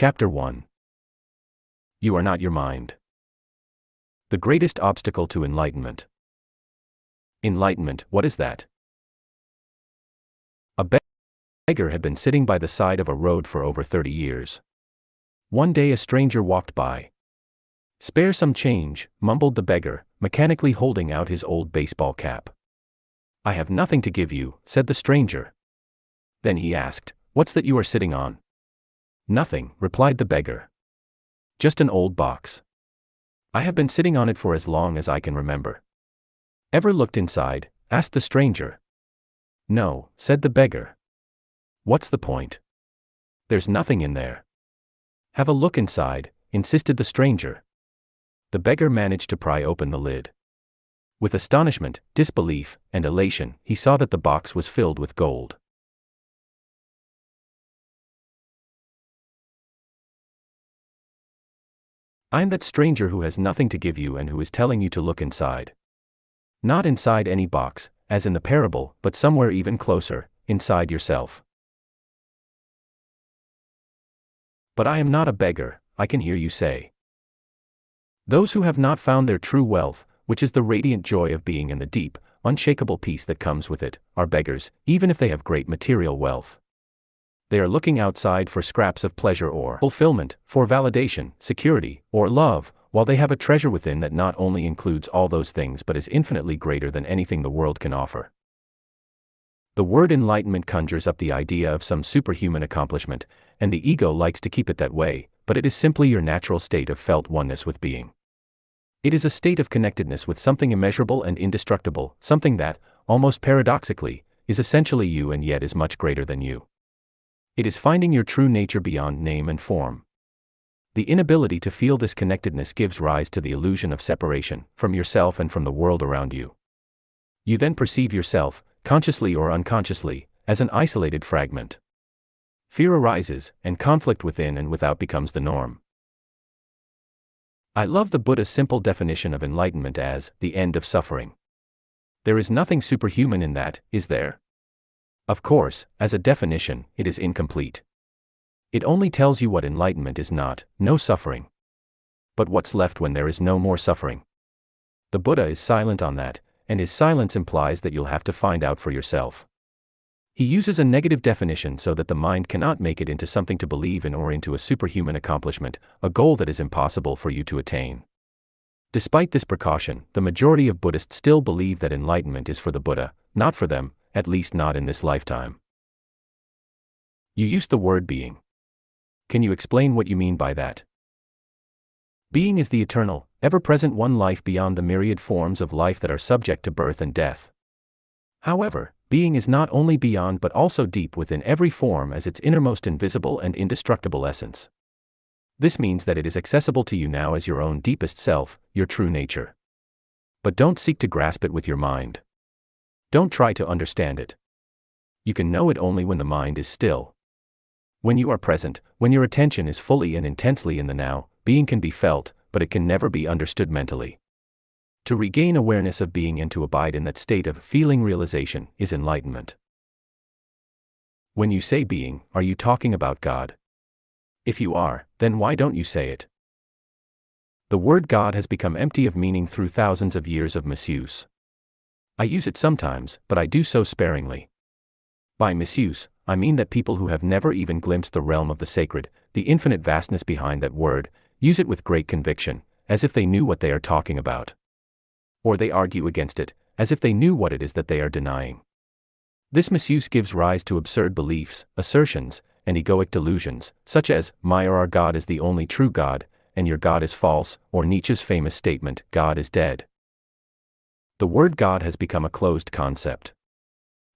Chapter 1. You are not your mind. The greatest obstacle to enlightenment. Enlightenment, what is that? A beggar had been sitting by the side of a road for over 30 years. One day a stranger walked by. "Spare some change," mumbled the beggar, mechanically holding out his old baseball cap. "I have nothing to give you," said the stranger. Then he asked, "What's that you are sitting on?" "Nothing," replied the beggar. "Just an old box. I have been sitting on it for as long as I can remember." "Ever looked inside?" asked the stranger. "No," said the beggar. "What's the point?" "There's nothing in there." "Have a look inside," insisted the stranger. The beggar managed to pry open the lid. With astonishment, disbelief, and elation, he saw that the box was filled with gold. I am that stranger who has nothing to give you and who is telling you to look inside. Not inside any box, as in the parable, but somewhere even closer, inside yourself. "But I am not a beggar," I can hear you say. Those who have not found their true wealth, which is the radiant joy of being and the deep, unshakable peace that comes with it, are beggars, even if they have great material wealth. They are looking outside for scraps of pleasure or fulfillment, for validation, security, or love, while they have a treasure within that not only includes all those things but is infinitely greater than anything the world can offer. The word enlightenment conjures up the idea of some superhuman accomplishment, and the ego likes to keep it that way, but it is simply your natural state of felt oneness with being. It is a state of connectedness with something immeasurable and indestructible, something that, almost paradoxically, is essentially you and yet is much greater than you. It is finding your true nature beyond name and form. The inability to feel this connectedness gives rise to the illusion of separation, from yourself and from the world around you. You then perceive yourself, consciously or unconsciously, as an isolated fragment. Fear arises, and conflict within and without becomes the norm. I love the Buddha's simple definition of enlightenment as the end of suffering. There is nothing superhuman in that, is there? Of course, as a definition, it is incomplete. It only tells you what enlightenment is not, no suffering. But what's left when there is no more suffering? The Buddha is silent on that, and his silence implies that you'll have to find out for yourself. He uses a negative definition so that the mind cannot make it into something to believe in or into a superhuman accomplishment, a goal that is impossible for you to attain. Despite this precaution, the majority of Buddhists still believe that enlightenment is for the Buddha, not for them, at least not in this lifetime. You used the word being. Can you explain what you mean by that? Being is the eternal, ever-present one life beyond the myriad forms of life that are subject to birth and death. However, being is not only beyond but also deep within every form as its innermost invisible and indestructible essence. This means that it is accessible to you now as your own deepest self, your true nature. But don't seek to grasp it with your mind. Don't try to understand it. You can know it only when the mind is still. When you are present, when your attention is fully and intensely in the now, being can be felt, but it can never be understood mentally. To regain awareness of being and to abide in that state of feeling realization is enlightenment. When you say being, are you talking about God? If you are, then why don't you say it? The word God has become empty of meaning through thousands of years of misuse. I use it sometimes, but I do so sparingly. By misuse, I mean that people who have never even glimpsed the realm of the sacred, the infinite vastness behind that word, use it with great conviction, as if they knew what they are talking about. Or they argue against it, as if they knew what it is that they are denying. This misuse gives rise to absurd beliefs, assertions, and egoic delusions, such as, my or our God is the only true God, and your God is false, or Nietzsche's famous statement, God is dead. The word God has become a closed concept.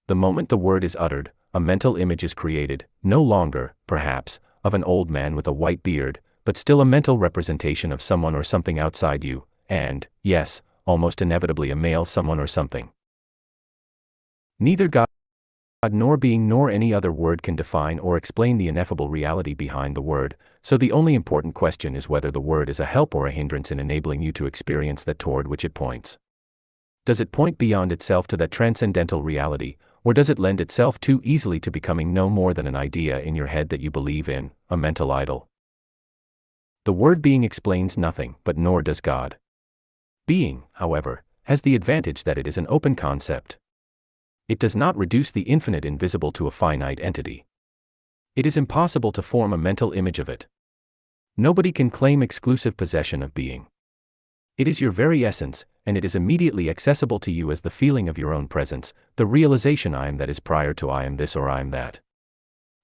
The moment the word is uttered, a mental image is created, no longer, perhaps, of an old man with a white beard, but still a mental representation of someone or something outside you, and, yes, almost inevitably a male someone or something. Neither God nor being nor any other word can define or explain the ineffable reality behind the word, so the only important question is whether the word is a help or a hindrance in enabling you to experience that toward which it points. Does it point beyond itself to that transcendental reality, or does it lend itself too easily to becoming no more than an idea in your head that you believe in, a mental idol? The word being explains nothing, but nor does God. Being, however, has the advantage that it is an open concept. It does not reduce the infinite invisible to a finite entity. It is impossible to form a mental image of it. Nobody can claim exclusive possession of being. It is your very essence, and it is immediately accessible to you as the feeling of your own presence, the realization I am that is prior to I am this or I am that.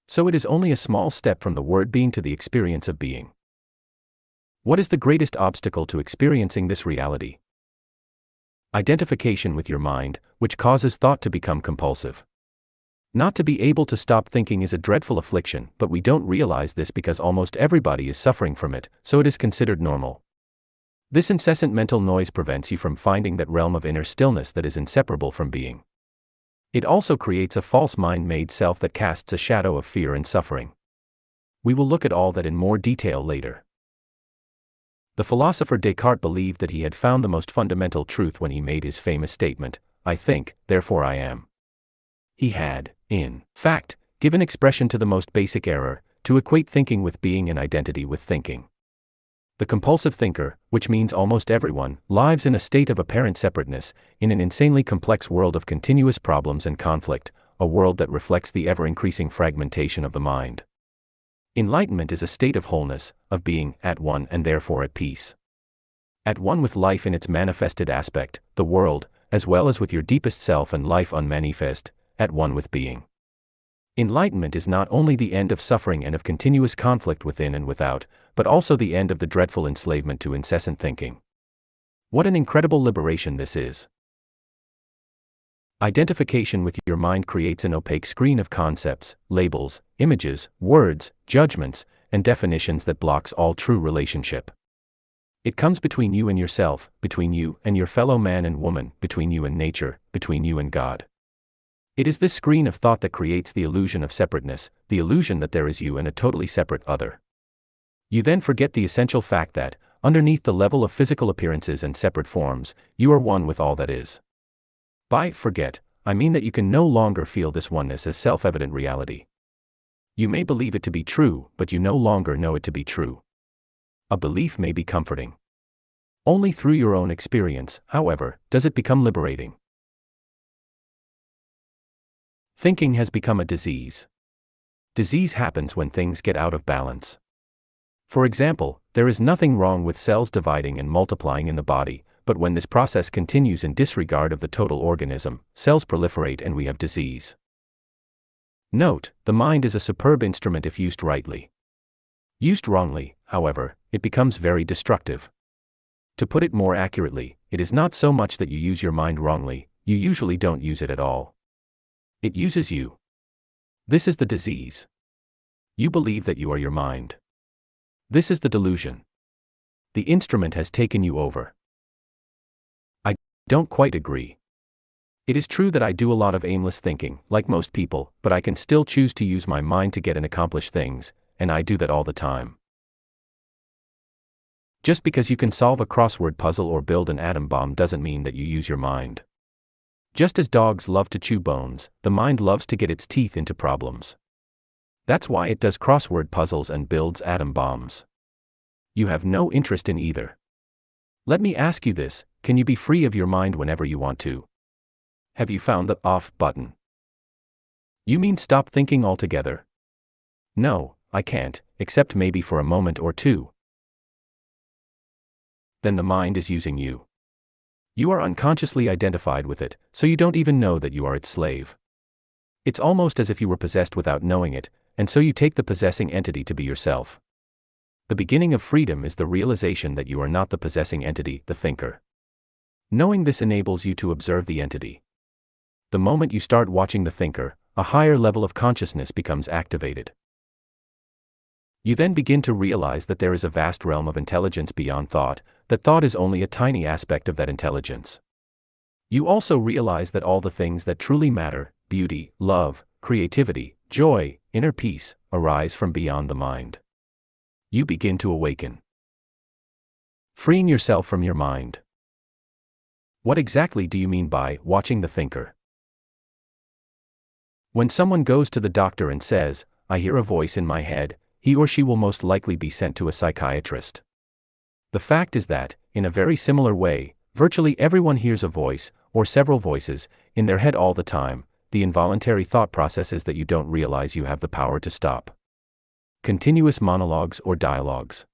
So it is only a small step from the word being to the experience of being. What is the greatest obstacle to experiencing this reality? Identification with your mind, which causes thought to become compulsive. Not to be able to stop thinking is a dreadful affliction, but we don't realize this because almost everybody is suffering from it, so it is considered normal. This incessant mental noise prevents you from finding that realm of inner stillness that is inseparable from being. It also creates a false mind-made self that casts a shadow of fear and suffering. We will look at all that in more detail later. The philosopher Descartes believed that he had found the most fundamental truth when he made his famous statement, "I think, therefore I am." He had, in fact, given expression to the most basic error, to equate thinking with being and identity with thinking. The compulsive thinker, which means almost everyone, lives in a state of apparent separateness, in an insanely complex world of continuous problems and conflict, a world that reflects the ever-increasing fragmentation of the mind. Enlightenment is a state of wholeness, of being at one and therefore at peace. At one with life in its manifested aspect, the world, as well as with your deepest self and life unmanifest, at one with being. Enlightenment is not only the end of suffering and of continuous conflict within and without, but also the end of the dreadful enslavement to incessant thinking. What an incredible liberation this is! Identification with your mind creates an opaque screen of concepts, labels, images, words, judgments, and definitions that blocks all true relationship. It comes between you and yourself, between you and your fellow man and woman, between you and nature, between you and God. It is this screen of thought that creates the illusion of separateness, the illusion that there is you and a totally separate other. You then forget the essential fact that, underneath the level of physical appearances and separate forms, you are one with all that is. By forget, I mean that you can no longer feel this oneness as self-evident reality. You may believe it to be true, but you no longer know it to be true. A belief may be comforting. Only through your own experience, however, does it become liberating. Thinking has become a disease. Disease happens when things get out of balance. For example, there is nothing wrong with cells dividing and multiplying in the body, but when this process continues in disregard of the total organism, cells proliferate and we have disease. Note, the mind is a superb instrument if used rightly. Used wrongly, however, it becomes very destructive. To put it more accurately, it is not so much that you use your mind wrongly, you usually don't use it at all. It uses you. This is the disease. You believe that you are your mind. This is the delusion. The instrument has taken you over. I don't quite agree. It is true that I do a lot of aimless thinking, like most people, but I can still choose to use my mind to get and accomplish things, and I do that all the time. Just because you can solve a crossword puzzle or build an atom bomb doesn't mean that you use your mind. Just as dogs love to chew bones, the mind loves to get its teeth into problems. That's why it does crossword puzzles and builds atom bombs. You have no interest in either. Let me ask you this, can you be free of your mind whenever you want to? Have you found the off button? You mean stop thinking altogether? No, I can't, except maybe for a moment or two. Then the mind is using you. You are unconsciously identified with it, so you don't even know that you are its slave. It's almost as if you were possessed without knowing it, and so you take the possessing entity to be yourself. The beginning of freedom is the realization that you are not the possessing entity, the thinker. Knowing this enables you to observe the entity. The moment you start watching the thinker, a higher level of consciousness becomes activated. You then begin to realize that there is a vast realm of intelligence beyond thought, that thought is only a tiny aspect of that intelligence. You also realize that all the things that truly matter, beauty, love, creativity, joy, inner peace, arise from beyond the mind. You begin to awaken. Freeing yourself from your mind. What exactly do you mean by watching the thinker? When someone goes to the doctor and says, "I hear a voice in my head," he or she will most likely be sent to a psychiatrist. The fact is that, in a very similar way, virtually everyone hears a voice, or several voices, in their head all the time, the involuntary thought processes that you don't realize you have the power to stop. Continuous monologues or dialogues.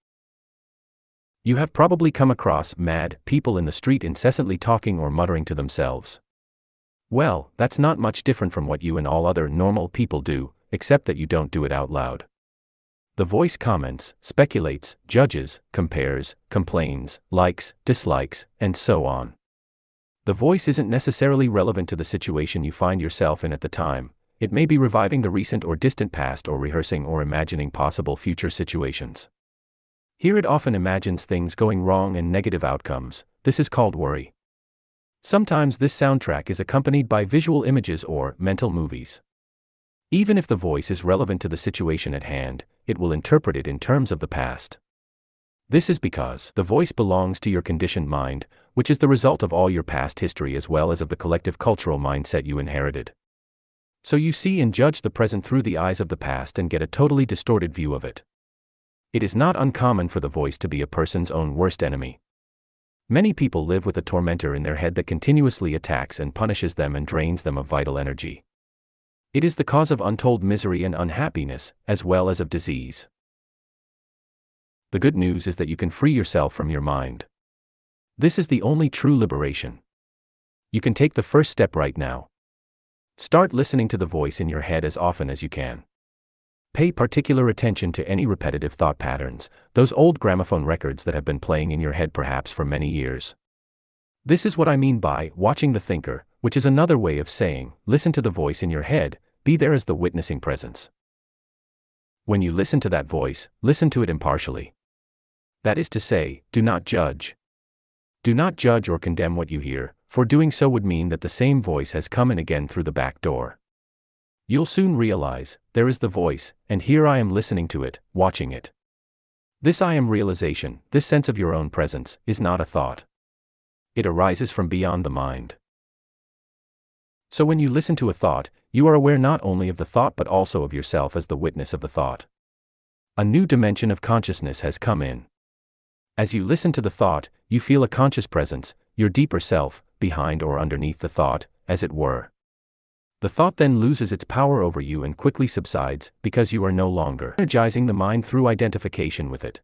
You have probably come across mad people in the street incessantly talking or muttering to themselves. Well, that's not much different from what you and all other normal people do, except that you don't do it out loud. The voice comments, speculates, judges, compares, complains, likes, dislikes, and so on. The voice isn't necessarily relevant to the situation you find yourself in at the time. It may be reviving the recent or distant past or rehearsing or imagining possible future situations. Here it often imagines things going wrong and negative outcomes. This is called worry. Sometimes this soundtrack is accompanied by visual images or mental movies. Even if the voice is relevant to the situation at hand, it will interpret it in terms of the past. This is because the voice belongs to your conditioned mind, which is the result of all your past history as well as of the collective cultural mindset you inherited. So you see and judge the present through the eyes of the past and get a totally distorted view of it. It is not uncommon for the voice to be a person's own worst enemy. Many people live with a tormentor in their head that continuously attacks and punishes them and drains them of vital energy. It is the cause of untold misery and unhappiness, as well as of disease. The good news is that you can free yourself from your mind. This is the only true liberation. You can take the first step right now. Start listening to the voice in your head as often as you can. Pay particular attention to any repetitive thought patterns, those old gramophone records that have been playing in your head perhaps for many years. This is what I mean by watching the thinker, which is another way of saying, listen to the voice in your head, be there as the witnessing presence. When you listen to that voice, listen to it impartially. That is to say, do not judge. Do not judge or condemn what you hear, for doing so would mean that the same voice has come in again through the back door. You'll soon realize, there is the voice, and here I am listening to it, watching it. This I am realization, this sense of your own presence, is not a thought. It arises from beyond the mind. So when you listen to a thought, you are aware not only of the thought but also of yourself as the witness of the thought. A new dimension of consciousness has come in. As you listen to the thought, you feel a conscious presence, your deeper self, behind or underneath the thought, as it were. The thought then loses its power over you and quickly subsides, because you are no longer energizing the mind through identification with it.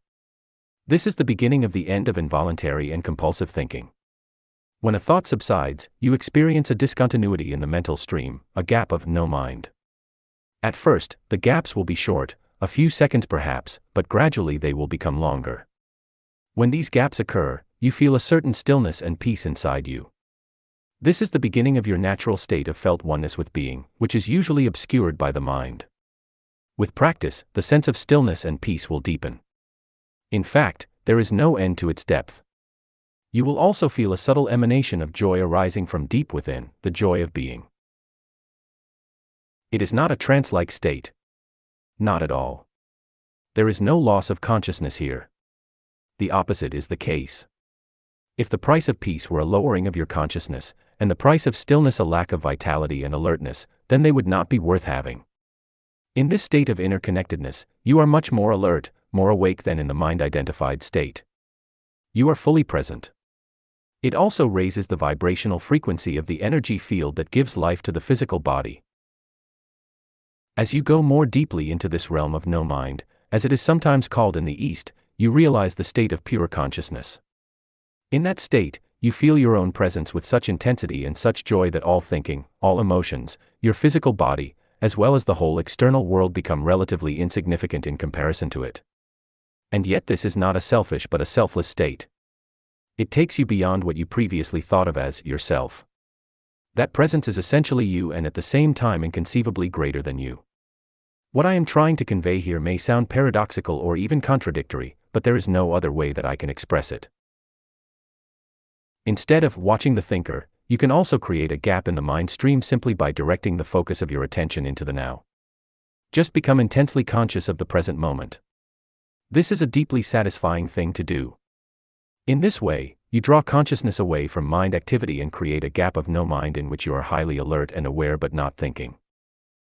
This is the beginning of the end of involuntary and compulsive thinking. When a thought subsides, you experience a discontinuity in the mental stream, a gap of no mind. At first, the gaps will be short, a few seconds perhaps, but gradually they will become longer. When these gaps occur, you feel a certain stillness and peace inside you. This is the beginning of your natural state of felt oneness with being, which is usually obscured by the mind. With practice, the sense of stillness and peace will deepen. In fact, there is no end to its depth. You will also feel a subtle emanation of joy arising from deep within, the joy of being. It is not a trance-like state. Not at all. There is no loss of consciousness here. The opposite is the case. If the price of peace were a lowering of your consciousness, and the price of stillness a lack of vitality and alertness, then they would not be worth having. In this state of interconnectedness, you are much more alert, more awake than in the mind-identified state. You are fully present. It also raises the vibrational frequency of the energy field that gives life to the physical body. As you go more deeply into this realm of no mind, as it is sometimes called in the East, you realize the state of pure consciousness. In that state, you feel your own presence with such intensity and such joy that all thinking, all emotions, your physical body, as well as the whole external world become relatively insignificant in comparison to it. And yet this is not a selfish but a selfless state. It takes you beyond what you previously thought of as yourself. That presence is essentially you and at the same time inconceivably greater than you. What I am trying to convey here may sound paradoxical or even contradictory, but there is no other way that I can express it. Instead of watching the thinker, you can also create a gap in the mind stream simply by directing the focus of your attention into the now. Just become intensely conscious of the present moment. This is a deeply satisfying thing to do. In this way, you draw consciousness away from mind activity and create a gap of no mind in which you are highly alert and aware but not thinking.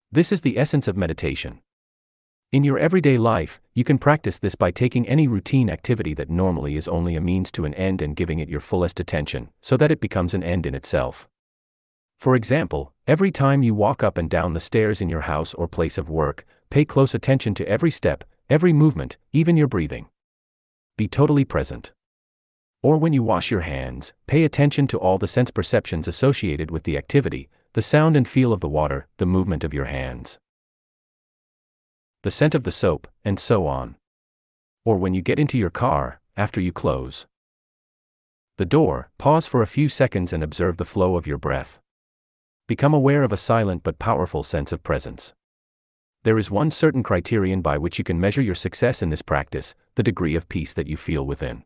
This is the essence of meditation. In your everyday life, you can practice this by taking any routine activity that normally is only a means to an end and giving it your fullest attention, so that it becomes an end in itself. For example, every time you walk up and down the stairs in your house or place of work, pay close attention to every step, every movement, even your breathing. Be totally present. Or when you wash your hands, pay attention to all the sense perceptions associated with the activity, the sound and feel of the water, the movement of your hands, the scent of the soap, and so on. Or when you get into your car, after you close the door, pause for a few seconds and observe the flow of your breath. Become aware of a silent but powerful sense of presence. There is one certain criterion by which you can measure your success in this practice: the degree of peace that you feel within.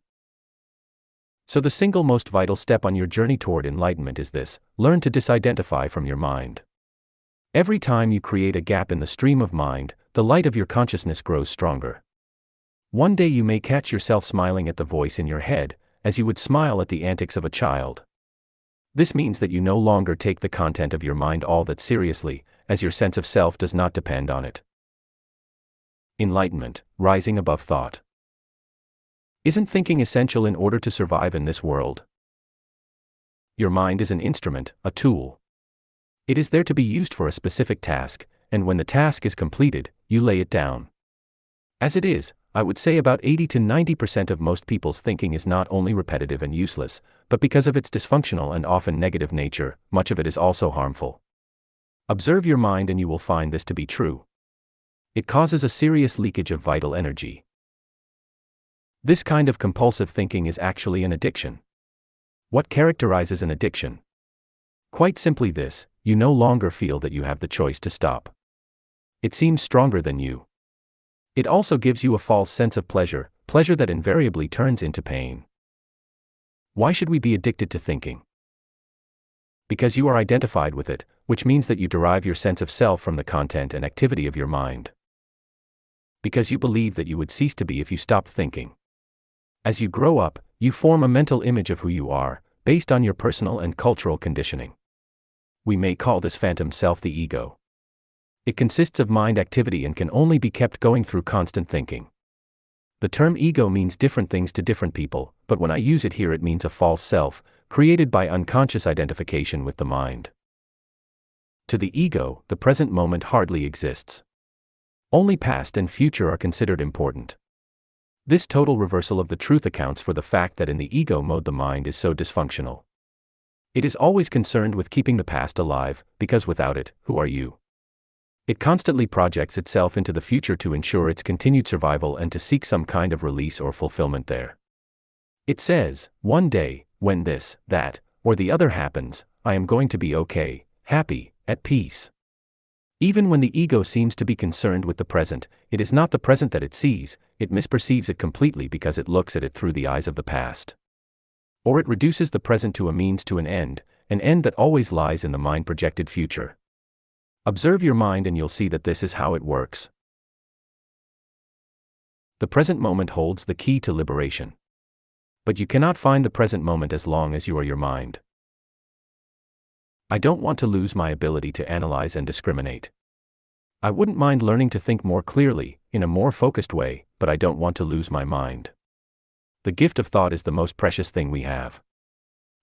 So the single most vital step on your journey toward enlightenment is this: learn to disidentify from your mind. Every time you create a gap in the stream of mind, the light of your consciousness grows stronger. One day you may catch yourself smiling at the voice in your head, as you would smile at the antics of a child. This means that you no longer take the content of your mind all that seriously, as your sense of self does not depend on it. Enlightenment, rising above thought. Isn't thinking essential in order to survive in this world? Your mind is an instrument, a tool. It is there to be used for a specific task, and when the task is completed, you lay it down. As it is, I would say about 80 to 90% of most people's thinking is not only repetitive and useless, but because of its dysfunctional and often negative nature, much of it is also harmful. Observe your mind and you will find this to be true. It causes a serious leakage of vital energy. This kind of compulsive thinking is actually an addiction. What characterizes an addiction? Quite simply this: you no longer feel that you have the choice to stop. It seems stronger than you. It also gives you a false sense of pleasure, pleasure that invariably turns into pain. Why should we be addicted to thinking? Because you are identified with it, which means that you derive your sense of self from the content and activity of your mind. Because you believe that you would cease to be if you stopped thinking. As you grow up, you form a mental image of who you are, based on your personal and cultural conditioning. We may call this phantom self the ego. It consists of mind activity and can only be kept going through constant thinking. The term ego means different things to different people, but when I use it here it means a false self, created by unconscious identification with the mind. To the ego, the present moment hardly exists. Only past and future are considered important. This total reversal of the truth accounts for the fact that in the ego mode the mind is so dysfunctional. It is always concerned with keeping the past alive, because without it, who are you? It constantly projects itself into the future to ensure its continued survival and to seek some kind of release or fulfillment there. It says, one day, when this, that, or the other happens, I am going to be okay, happy, at peace. Even when the ego seems to be concerned with the present, it is not the present that it sees, it misperceives it completely because it looks at it through the eyes of the past. Or it reduces the present to a means to an end that always lies in the mind-projected future. Observe your mind and you'll see that this is how it works. The present moment holds the key to liberation. But you cannot find the present moment as long as you are your mind. I don't want to lose my ability to analyze and discriminate. I wouldn't mind learning to think more clearly, in a more focused way, but I don't want to lose my mind. The gift of thought is the most precious thing we have.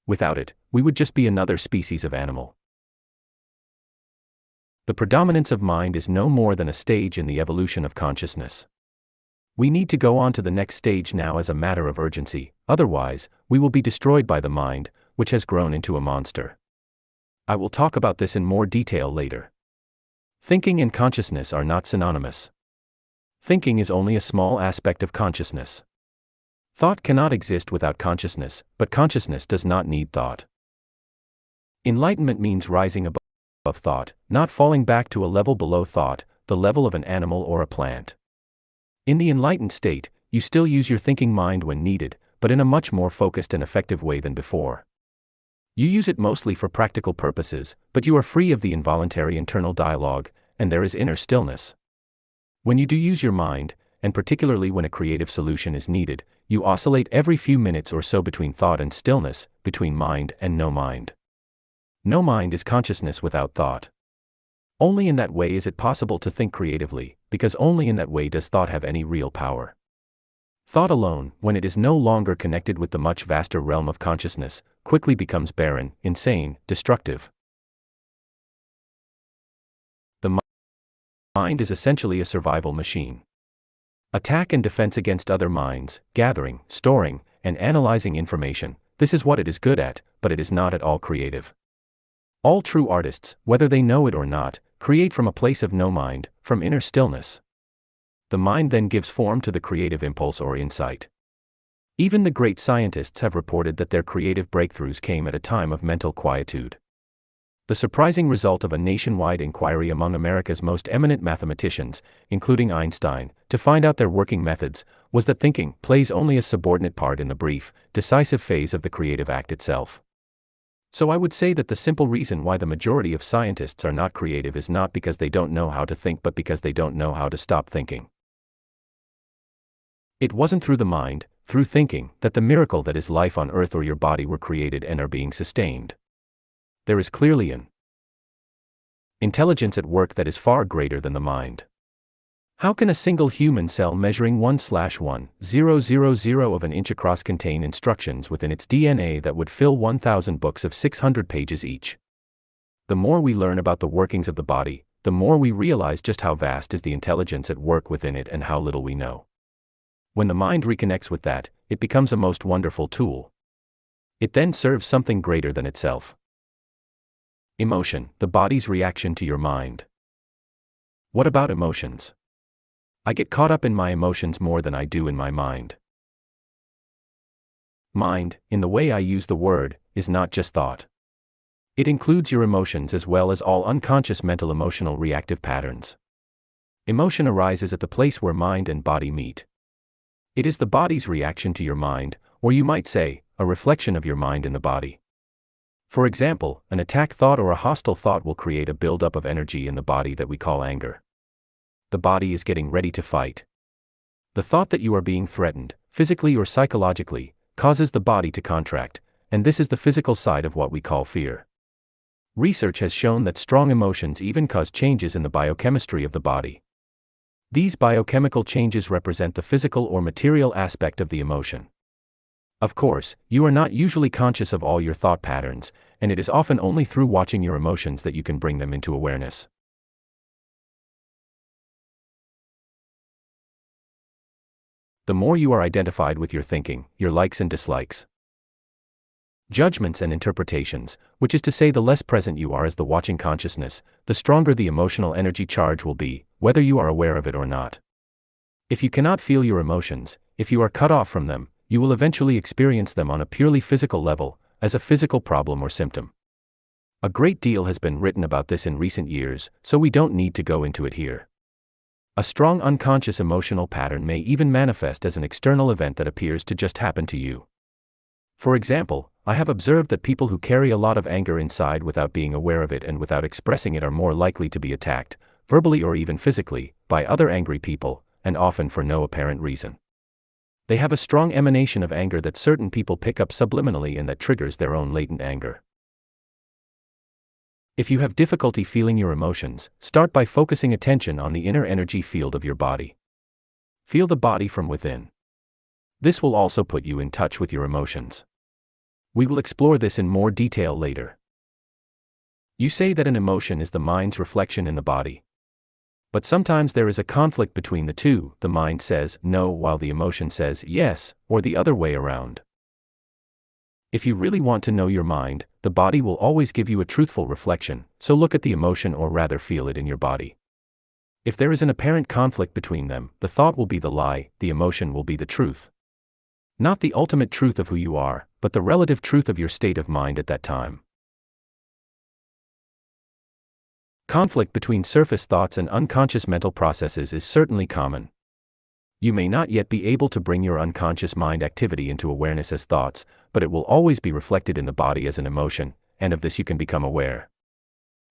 Without it, we would just be another species of animal. The predominance of mind is no more than a stage in the evolution of consciousness. We need to go on to the next stage now as a matter of urgency, otherwise, we will be destroyed by the mind, which has grown into a monster. I will talk about this in more detail later. Thinking and consciousness are not synonymous. Thinking is only a small aspect of consciousness. Thought cannot exist without consciousness, but consciousness does not need thought. Enlightenment means rising above thought, not falling back to a level below thought, the level of an animal or a plant. In the enlightened state, you still use your thinking mind when needed, but in a much more focused and effective way than before. You use it mostly for practical purposes, but you are free of the involuntary internal dialogue, and there is inner stillness. When you do use your mind, and particularly when a creative solution is needed, you oscillate every few minutes or so between thought and stillness, between mind and no mind. No mind is consciousness without thought. Only in that way is it possible to think creatively, because only in that way does thought have any real power. Thought alone, when it is no longer connected with the much vaster realm of consciousness, quickly becomes barren, insane, destructive. The mind is essentially a survival machine. Attack and defense against other minds, gathering, storing, and analyzing information. This is what it is good at, but it is not at all creative. All true artists, whether they know it or not, create from a place of no mind, from inner stillness. The mind then gives form to the creative impulse or insight. Even the great scientists have reported that their creative breakthroughs came at a time of mental quietude. The surprising result of a nationwide inquiry among America's most eminent mathematicians, including Einstein, to find out their working methods, was that thinking plays only a subordinate part in the brief, decisive phase of the creative act itself. So I would say that the simple reason why the majority of scientists are not creative is not because they don't know how to think, but because they don't know how to stop thinking. It wasn't through the mind, through thinking, that the miracle that is life on earth or your body were created and are being sustained. There is clearly an intelligence at work that is far greater than the mind. How can a single human cell measuring 1/1,000 of an inch across contain instructions within its DNA that would fill 1,000 books of 600 pages each? The more we learn about the workings of the body, the more we realize just how vast is the intelligence at work within it and how little we know. When the mind reconnects with that, it becomes a most wonderful tool. It then serves something greater than itself. Emotion, the body's reaction to your mind. What about emotions? I get caught up in my emotions more than I do in my mind. Mind, in the way I use the word, is not just thought. It includes your emotions as well as all unconscious mental emotional reactive patterns. Emotion arises at the place where mind and body meet. It is the body's reaction to your mind, or you might say, a reflection of your mind in the body. For example, an attack thought or a hostile thought will create a buildup of energy in the body that we call anger. The body is getting ready to fight. The thought that you are being threatened, physically or psychologically, causes the body to contract, and this is the physical side of what we call fear. Research has shown that strong emotions even cause changes in the biochemistry of the body. These biochemical changes represent the physical or material aspect of the emotion. Of course, you are not usually conscious of all your thought patterns, and it is often only through watching your emotions that you can bring them into awareness. The more you are identified with your thinking, your likes and dislikes, judgments and interpretations, which is to say the less present you are as the watching consciousness, the stronger the emotional energy charge will be, whether you are aware of it or not. If you cannot feel your emotions, if you are cut off from them, you will eventually experience them on a purely physical level, as a physical problem or symptom. A great deal has been written about this in recent years, so we don't need to go into it here. A strong unconscious emotional pattern may even manifest as an external event that appears to just happen to you. For example, I have observed that people who carry a lot of anger inside without being aware of it and without expressing it are more likely to be attacked, verbally or even physically, by other angry people, and often for no apparent reason. They have a strong emanation of anger that certain people pick up subliminally and that triggers their own latent anger. If you have difficulty feeling your emotions, start by focusing attention on the inner energy field of your body. Feel the body from within. This will also put you in touch with your emotions. We will explore this in more detail later. You say that an emotion is the mind's reflection in the body. But sometimes there is a conflict between the two. The mind says no while the emotion says yes, or the other way around. If you really want to know your mind, the body will always give you a truthful reflection, so look at the emotion or rather feel it in your body. If there is an apparent conflict between them, the thought will be the lie, the emotion will be the truth. Not the ultimate truth of who you are, but the relative truth of your state of mind at that time. Conflict between surface thoughts and unconscious mental processes is certainly common. You may not yet be able to bring your unconscious mind activity into awareness as thoughts, but it will always be reflected in the body as an emotion, and of this you can become aware.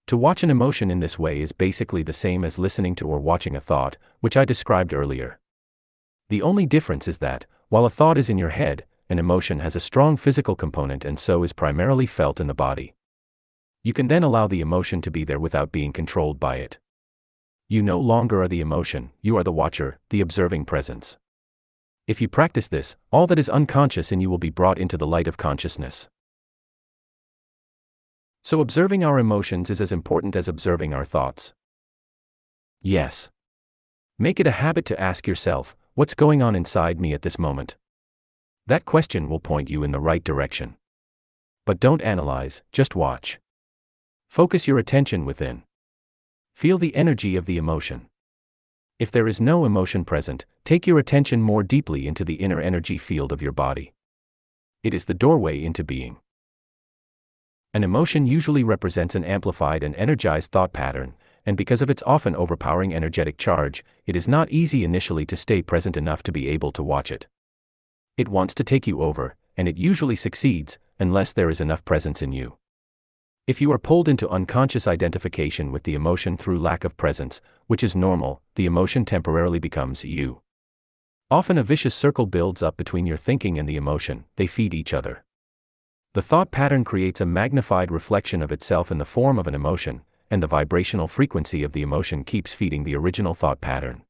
To watch an emotion in this way is basically the same as listening to or watching a thought, which I described earlier. The only difference is that, while a thought is in your head, an emotion has a strong physical component and so is primarily felt in the body. You can then allow the emotion to be there without being controlled by it. You no longer are the emotion, you are the watcher, the observing presence. If you practice this, all that is unconscious in you will be brought into the light of consciousness. So observing our emotions is as important as observing our thoughts. Yes. Make it a habit to ask yourself, what's going on inside me at this moment? That question will point you in the right direction. But don't analyze, just watch. Focus your attention within. Feel the energy of the emotion. If there is no emotion present, take your attention more deeply into the inner energy field of your body. It is the doorway into being. An emotion usually represents an amplified and energized thought pattern, and because of its often overpowering energetic charge, it is not easy initially to stay present enough to be able to watch it. It wants to take you over, and it usually succeeds, unless there is enough presence in you. If you are pulled into unconscious identification with the emotion through lack of presence, which is normal, the emotion temporarily becomes you. Often a vicious circle builds up between your thinking and the emotion, they feed each other. The thought pattern creates a magnified reflection of itself in the form of an emotion, and the vibrational frequency of the emotion keeps feeding the original thought pattern.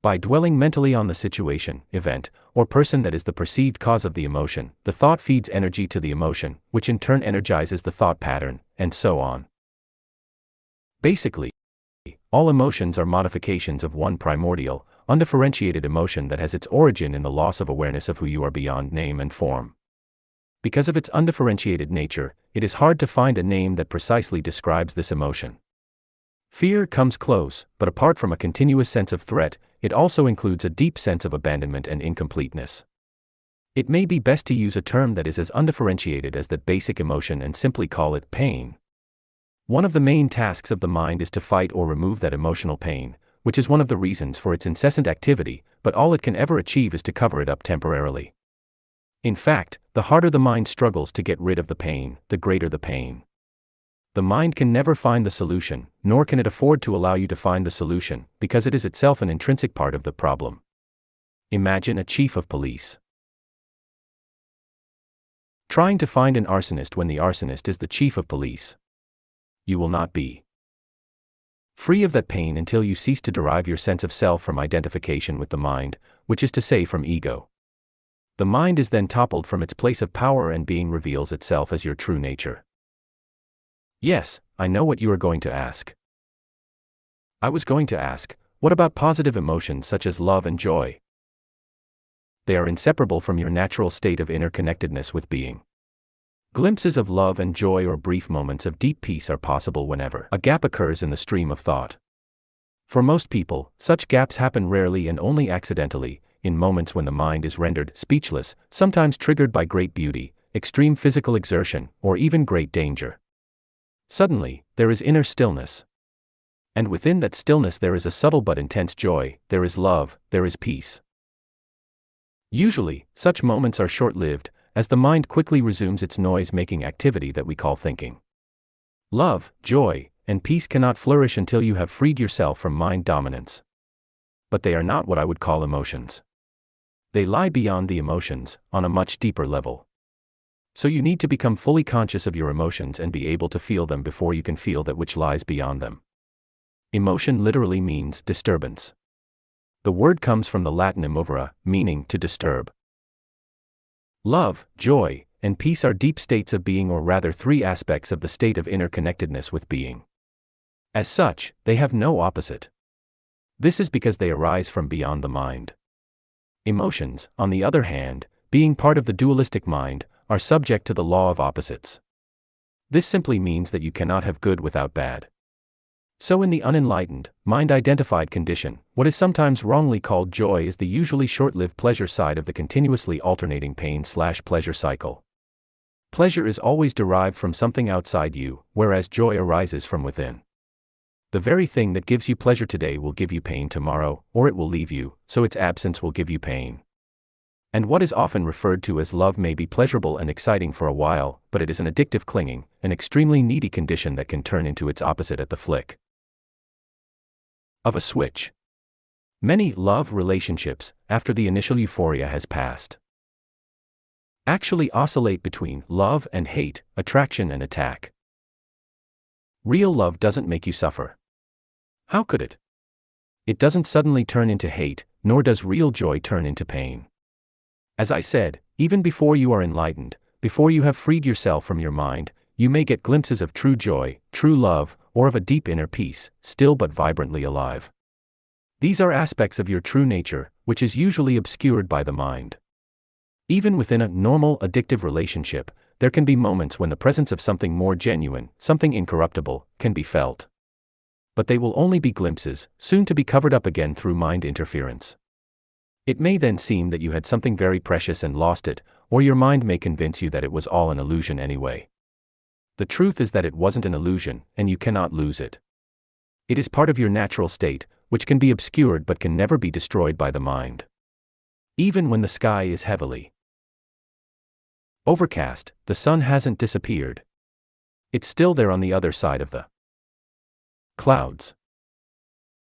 By dwelling mentally on the situation, event, or person that is the perceived cause of the emotion, the thought feeds energy to the emotion, which in turn energizes the thought pattern, and so on. Basically, all emotions are modifications of one primordial, undifferentiated emotion that has its origin in the loss of awareness of who you are beyond name and form. Because of its undifferentiated nature, it is hard to find a name that precisely describes this emotion. Fear comes close, but apart from a continuous sense of threat, it also includes a deep sense of abandonment and incompleteness. It may be best to use a term that is as undifferentiated as that basic emotion and simply call it pain. One of the main tasks of the mind is to fight or remove that emotional pain, which is one of the reasons for its incessant activity, but all it can ever achieve is to cover it up temporarily. In fact, the harder the mind struggles to get rid of the pain, the greater the pain. The mind can never find the solution, nor can it afford to allow you to find the solution, because it is itself an intrinsic part of the problem. Imagine a chief of police trying to find an arsonist when the arsonist is the chief of police. You will not be free of that pain until you cease to derive your sense of self from identification with the mind, which is to say from ego. The mind is then toppled from its place of power and being reveals itself as your true nature. Yes, I know what you are going to ask. I was going to ask, what about positive emotions such as love and joy? They are inseparable from your natural state of interconnectedness with being. Glimpses of love and joy or brief moments of deep peace are possible whenever a gap occurs in the stream of thought. For most people, such gaps happen rarely and only accidentally, in moments when the mind is rendered speechless, sometimes triggered by great beauty, extreme physical exertion, or even great danger. Suddenly, there is inner stillness. And within that stillness there is a subtle but intense joy, there is love, there is peace. Usually, such moments are short-lived, as the mind quickly resumes its noise-making activity that we call thinking. Love, joy, and peace cannot flourish until you have freed yourself from mind dominance. But they are not what I would call emotions. They lie beyond the emotions, on a much deeper level. So you need to become fully conscious of your emotions and be able to feel them before you can feel that which lies beyond them. Emotion literally means disturbance. The word comes from the Latin emovere, meaning to disturb. Love, joy, and peace are deep states of being, or rather three aspects of the state of interconnectedness with being. As such, they have no opposite. This is because they arise from beyond the mind. Emotions, on the other hand, being part of the dualistic mind, are subject to the law of opposites. This simply means that you cannot have good without bad. So in the unenlightened, mind-identified condition, what is sometimes wrongly called joy is the usually short-lived pleasure side of the continuously alternating pain/pleasure cycle. Pleasure is always derived from something outside you, whereas joy arises from within. The very thing that gives you pleasure today will give you pain tomorrow, or it will leave you, so its absence will give you pain. And what is often referred to as love may be pleasurable and exciting for a while, but it is an addictive clinging, an extremely needy condition that can turn into its opposite at the flick of a switch. Many love relationships, after the initial euphoria has passed, actually oscillate between love and hate, attraction and attack. Real love doesn't make you suffer. How could it? It doesn't suddenly turn into hate, nor does real joy turn into pain. As I said, even before you are enlightened, before you have freed yourself from your mind, you may get glimpses of true joy, true love, or of a deep inner peace, still but vibrantly alive. These are aspects of your true nature, which is usually obscured by the mind. Even within a normal, addictive relationship, there can be moments when the presence of something more genuine, something incorruptible, can be felt. But they will only be glimpses, soon to be covered up again through mind interference. It may then seem that you had something very precious and lost it, or your mind may convince you that it was all an illusion anyway. The truth is that it wasn't an illusion, and you cannot lose it. It is part of your natural state, which can be obscured but can never be destroyed by the mind. Even when the sky is heavily overcast, the sun hasn't disappeared. It's still there on the other side of the clouds.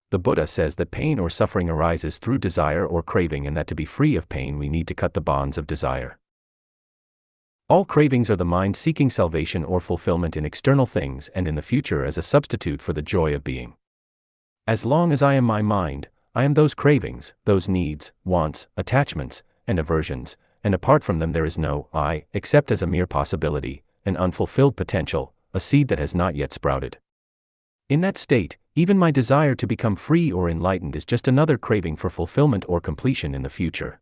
The Buddha says that pain or suffering arises through desire or craving, and that to be free of pain we need to cut the bonds of desire. All cravings are the mind seeking salvation or fulfillment in external things and in the future as a substitute for the joy of being. As long as I am my mind, I am those cravings, those needs, wants, attachments, and aversions, and apart from them there is no I, except as a mere possibility, an unfulfilled potential, a seed that has not yet sprouted. In that state, even my desire to become free or enlightened is just another craving for fulfillment or completion in the future.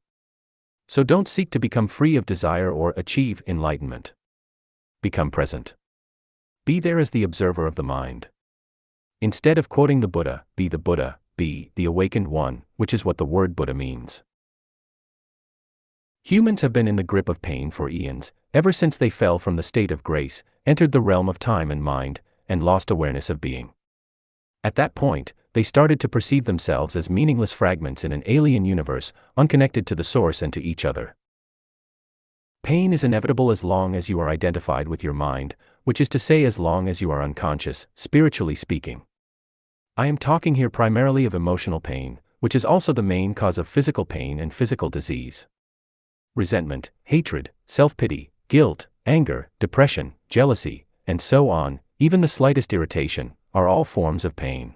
So don't seek to become free of desire or achieve enlightenment. Become present. Be there as the observer of the mind. Instead of quoting the Buddha, be the awakened one, which is what the word Buddha means. Humans have been in the grip of pain for eons, ever since they fell from the state of grace, entered the realm of time and mind, and lost awareness of being. At that point, they started to perceive themselves as meaningless fragments in an alien universe, unconnected to the source and to each other. Pain is inevitable as long as you are identified with your mind, which is to say as long as you are unconscious, spiritually speaking. I am talking here primarily of emotional pain, which is also the main cause of physical pain and physical disease. Resentment, hatred, self-pity, guilt, anger, depression, jealousy, and so on, even the slightest irritation, are all forms of pain.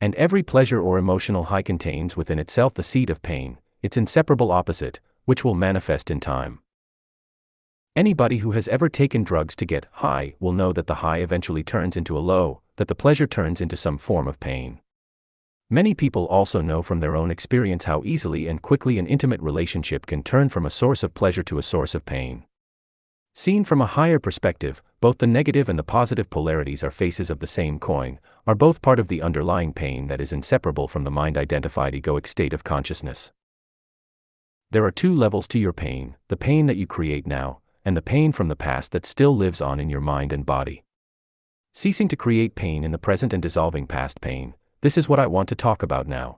And every pleasure or emotional high contains within itself the seed of pain, its inseparable opposite, which will manifest in time. Anybody who has ever taken drugs to get high will know that the high eventually turns into a low, that the pleasure turns into some form of pain. Many people also know from their own experience how easily and quickly an intimate relationship can turn from a source of pleasure to a source of pain. Seen from a higher perspective, both the negative and the positive polarities are faces of the same coin, are both part of the underlying pain that is inseparable from the mind-identified egoic state of consciousness. There are two levels to your pain, the pain that you create now, and the pain from the past that still lives on in your mind and body. Ceasing to create pain in the present and dissolving past pain, this is what I want to talk about now.